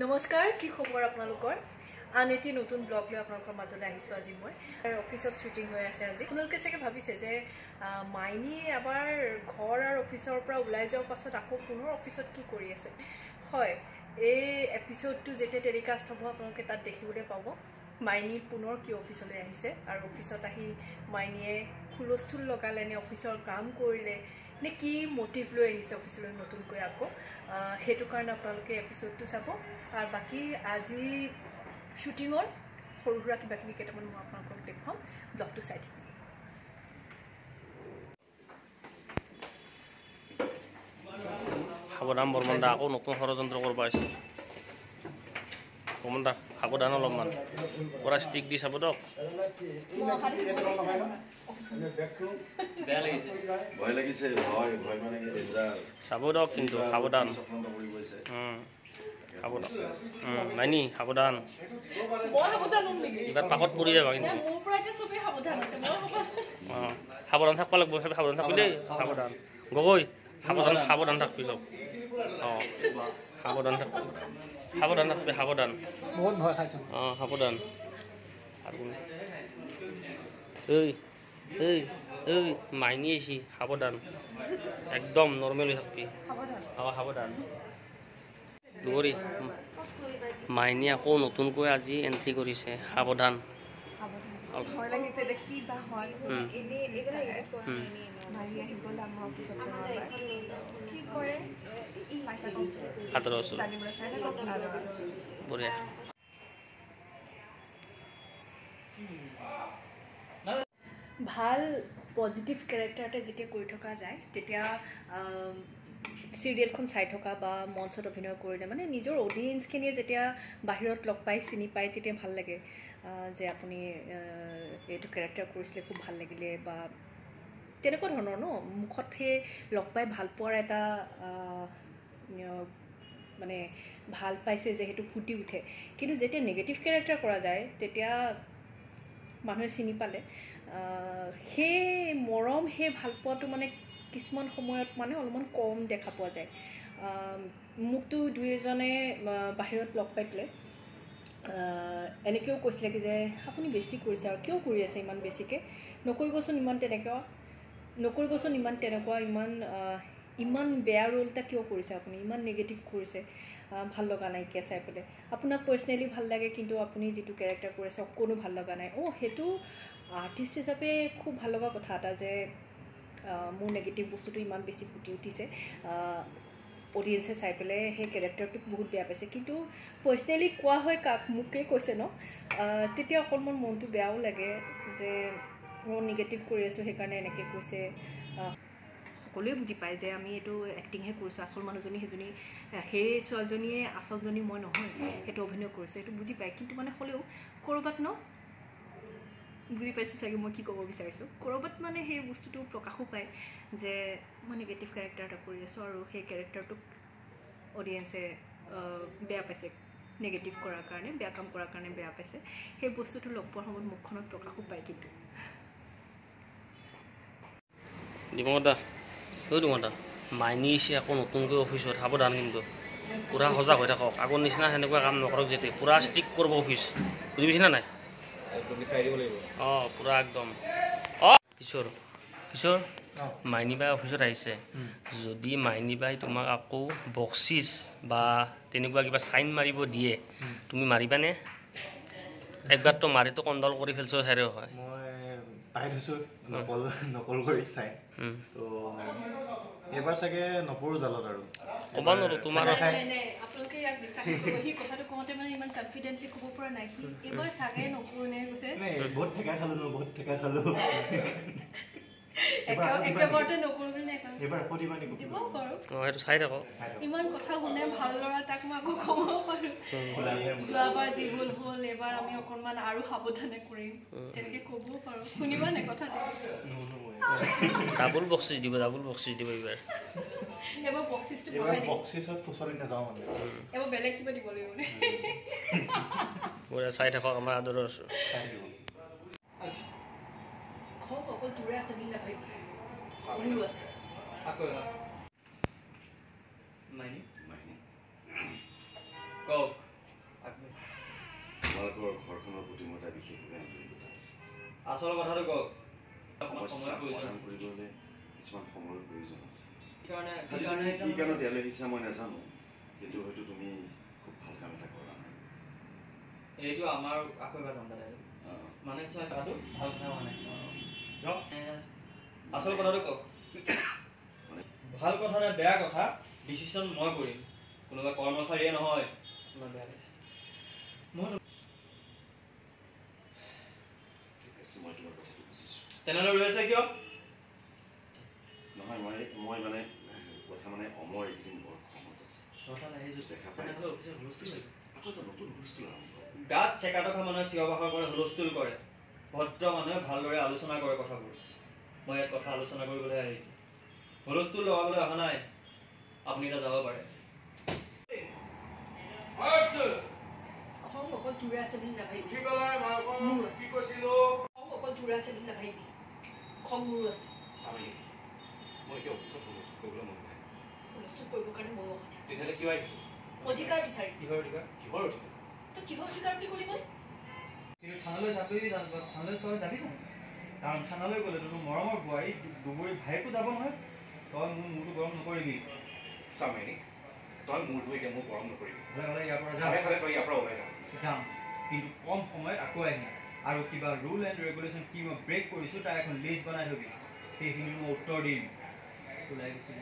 নমস্কাৰ, কি খবৰ আপোনালোকৰ? আন এটি নতুন ব্লগ লৈ আপোনালোকৰ মাজলৈ আহিছোঁ আজি মই। অফিচত শ্বুটিং হৈ আছে আজি। আপোনালোকে চাগে ভাবিছে যে মাইনী এবাৰ ঘৰ আৰু অফিচৰ পৰা ওলাই যোৱাৰ পাছত আকৌ পুনৰ অফিচত কি কৰি আছে। হয়, এই এপিছ'ডটো যেতিয়া টেলিকাষ্ট হ'ব আপোনালোকে তাত দেখিবলৈ পাব মাইনী পুনৰ কিয় অফিচলৈ আহিছে আৰু অফিচত আহি মাইনীয়ে হুলস্থুল লগালে নে অফিচৰ কাম কৰিলে নে কি মটিভ লৈ আহিছে অফিচলৈ নতুনকৈ আকৌ, সেইটো কাৰণে আপোনালোকে এপিছ'ডটো চাব। আৰু বাকী আজি শ্বুটিঙৰ সৰু সুৰা কিবা কিবি কেইটামান মই আপোনালোকক দেখুৱাম, ব্লগটো চাই থাকিম। সাৱধান বৰ্মন দা, আকৌ নতুন ষড়যন্ত্ৰ কৰিব আহিছে। বৰ্মন দা সাৱধান অলপমান, পৰা ষ্টিক দি চাব দক। চাব দক কিন্তু সাৱধান। নাইনি সাৱধান, এইবাৰ পাকত পৰি যাবা কিন্তু। সাৱধান থাকিব লাগিব, সাৱধান থাকিবি দেই, সাৱধান গগৈ, সাৱধান সাৱধান থাকিবি চব। সাৱধান থাক, সাৱধান থাকিবি, সাৱধান। বহুত ভয় খাইছোঁ। সাৱধান। আৰু এই এই এই মাইনী আহিছি, সাৱধান, একদম নৰ্মেল হৈ থাকিবি। সাৱধান নকৰি। মাইনী আকৌ নতুনকৈ আজি এণ্ট্ৰি কৰিছে, সাৱধান। বঢ়িয়া। ভাল পজিটিভ কেৰেক্টাৰ এটা যেতিয়া কৰি থকা যায় তেতিয়া চিৰিয়েলখন চাই থকা বা মঞ্চত অভিনয় কৰিলে মানে নিজৰ অডিয়েঞ্চখিনিয়ে যেতিয়া বাহিৰত লগ পাই চিনি পায় তেতিয়া ভাল লাগে যে আপুনি এইটো কেৰেক্টাৰ কৰিছিলে, খুব ভাল লাগিলে বা তেনেকুৱা ধৰণৰ ন, মুখত সেই লগ পাই ভাল পোৱাৰ এটা মানে ভাল পাইছে যে সেইটো ফুটি উঠে। কিন্তু যেতিয়া নিগেটিভ কেৰেক্টাৰ কৰা যায় তেতিয়া মানুহে চিনি পালে সেই মৰম, সেই ভাল পোৱাটো মানে কিছুমান সময়ত মানে অলপমান কম দেখা পোৱা যায়। মোকতো দুই এজনে বাহিৰত লগ পাই পেলাই এনেকৈও কৈছিলে কি যে আপুনি বেছি কৰিছে আৰু কিয় কৰি আছে ইমান বেছিকৈ, নকৰিবচোন ইমান তেনেকুৱা, নকৰিবচোন ইমান তেনেকুৱা, ইমান বেয়া ৰোল এটা কিয় কৰিছে আপুনি, ইমান নিগেটিভ কৰিছে, ভাল লগা নাইকিয়া চাই পেলাই, আপোনাক পাৰ্চনেলি ভাল লাগে কিন্তু আপুনি যিটো কেৰেক্টাৰ কৰিছে অকণো ভাল লগা নাই। সেইটো আৰ্টিষ্ট হিচাপে খুব ভাল লগা কথা এটা যে মোৰ নিগেটিভ বস্তুটো ইমান বেছি ফুটি উঠিছে, অডিয়েঞ্চে চাই পেলাই সেই কেৰেক্টাৰটোক বহুত বেয়া পাইছে। কিন্তু পাৰ্চনেলি কোৱা হয় কাক, মোকেই কৈছে ন, তেতিয়া অকণমান মনটো বেয়াও লাগে যে মই নিগেটিভ কৰি আছোঁ সেইকাৰণে এনেকৈ কৈছে। সকলোৱে বুজি পায় যে আমি এইটো এক্টিংহে কৰিছোঁ, আচল মানুহজনী সেইজনী, সেই ছোৱালীজনীয়ে আচলজনী মই নহয়, সেইটো অভিনয় কৰিছোঁ, সেইটো বুজি পায়। কিন্তু মানে হ'লেও ক'ৰবাত ন, বুজি পাইছে চাগে মই কি ক'ব বিচাৰিছোঁ, ক'ৰবাত মানে সেই বস্তুটো প্ৰকাশো পায় যে মই নিগেটিভ কেৰেক্টাৰ এটা কৰি আছোঁ আৰু সেই কেৰেক্টাৰটোক অডিয়েঞ্চে বেয়া পাইছে, নিগেটিভ কৰাৰ কাৰণে, বেয়া কাম কৰাৰ কাৰণে বেয়া পাইছে। সেই বস্তুটো লগ পোৱাৰ সময়ত মুখখনত প্ৰকাশো পায়। কিন্তু ডিমদা, ডিমদা মাইনী আহিছে আকৌ নতুনকৈ অফিচত, সাৱধান কিন্তু, পূৰা সজাগ হৈ থাকক, আগৰ নিচিনা সেনেকুৱা কাম নকৰক যাতে, পূৰা ষ্ট্ৰিক কৰিব অফিচ, বুজি পাইছে না নাই? পূৰা একদম। কিশোৰ, কিশোৰ, মাইনী বাই অফিচত আহিছে, যদি মাইনী বাই তোমাক আকৌ বক্সিছ বা তেনেকুৱা কিবা চাইন মাৰিব দিয়ে, তুমি মাৰিবানে? একবাৰতো মাৰিতো কণ্ডল কৰি ফেলছো চাইৰে হয়। পাই থৈছোঁ নকল কৰি চাই, তো এইবাৰ চাগে নপৰোঁ জালত আৰু ক'ব নোৱাৰোঁ তোমাৰ। আপোনালোকে ইয়াক বিশ্বাস কৰিব, সি কথাটো কওঁতে মানে ইমান কনফিডেণ্টলি ক'ব পৰা নাই, সি এইবাৰ চাগে নকৰোঁ নে কৈছে। বহুত ঠেকা খালোঁ ন, বহুত ঠেকা খালোঁ, একেবাৰতে নকৰোঁ বুলি নাই এইবাৰ আকৌ দিবা নেকি? দিব পাৰোঁ, সেইটো চাই থাকক। ইমান কথা শুনে ভাল ল'ৰা, তাক মই আকৌ ক'ব পাৰোঁ যোৱাবাৰ যি ভুল হ'ল এইবাৰ আমি অকণমান আৰু সাৱধানে কৰিম, তেনেকৈ ক'বও পাৰোঁ। শুনিবা নাই কথাটো? ডাবুল বক্সিছ দিব, ডাবুল বক্সিছ দিব এইবাৰ। এবাৰ বক্সিছটো বক্সিছত ফুচলি নাযাওঁ মানে, এবাৰ বেলেগ কিবা দিব লাগিব মানে। চাই থাকক, আমাৰ আদৰ আছোঁ। অকল তোৰে আছে বুলি নাভাবিবা, আছে। Coke. তোমালোকৰ ঘৰখনৰ প্ৰতি মোৰ এটা বিশেষভাৱে আন্তৰিকতা আছে। আচল কথাটো কওক। সমস্যা সমাধান কৰিবলৈ কিছুমান সময়ৰ প্ৰয়োজন আছে। কি কাৰণত ইয়ালৈ আহিছা মই নাজানো, কিন্তু হয়তো তুমি খুব ভাল কাম এটা কৰা নাই। এইটো আমাৰ আকৌ এবাৰ যাম দাদা। মানে চোৱা কথাটো ভাল কথা হোৱা নাই। আচল কথাটো কওক। ভাল কথা নে বেয়া কথা ডিচিশ্যন মই কৰিম, কোনোবা কৰ্মচাৰীয়ে নহয়। তোমাৰ বেয়া লাগিছে মই তোমাৰ কথাটো বুজিছো। তেনেহ'লে ৰৈ আছে কিয়? নহয় মই মানে কথা মানে অমৰ এইকেইদিন বৰ খঙত আছে। দেখা পাই আকৌ এটা নতুন হুলস্থুল আৰম্ভ। গাত চেকা টকা মানুহে চিঞৰ বাখৰ কৰে, হুলস্থুল কৰে। ভদ্ৰ মানুহে ভালদৰে আলোচনা কৰে কথাবোৰ। মই ইয়াত কথা আলোচনা কৰিবলৈ আহিছোঁ, হুলস্থুল লগাবলৈ অহা নাই। আপুনি এতিয়া যাব পাৰে। খং অকল জোৰে আছে বুলি নাভাবিবি। খং অকল জোৰে আছে বুলি নাভাবিবি। খং মোৰো আছে। হুলস্থুল কৰিবৰ কাৰণে ময়ো অহা নাই। তেতিয়াহ'লে কিয় আহিছো? অধিকাৰ বিচাৰি। কিহৰ অধিকাৰ? কিহৰ অধিকাৰ? তই কিহৰ অধিকাৰ বুলি ক'লি মই? কিন্তু থানালৈ যাবি জানো? থানালৈ তই যাবি জানো? কাৰণ থানালৈ গ'লে তোৰ মৰমৰ বোৱাৰী দুবৰী ভায়েকো যাব নহয়। তই মোৰ মূৰটো গৰম নকৰিবি। চামেনি, তই মোৰটো এতিয়া মোৰ গৰম নকৰিবি। ভালে ভালে ইয়াৰ পৰা তই ইয়াৰ পৰা ওলাই যাম, কিন্তু কম সময়ত আকৌ আহিম। আৰু কিবা ৰুল এণ্ড ৰেগুলেশ্যন কি মই ব্ৰেক কৰিছোঁ তাৰ এখন লিষ্ট বনাই থবি, সেইখিনি মই উত্তৰ দিম। ওলাই গুচি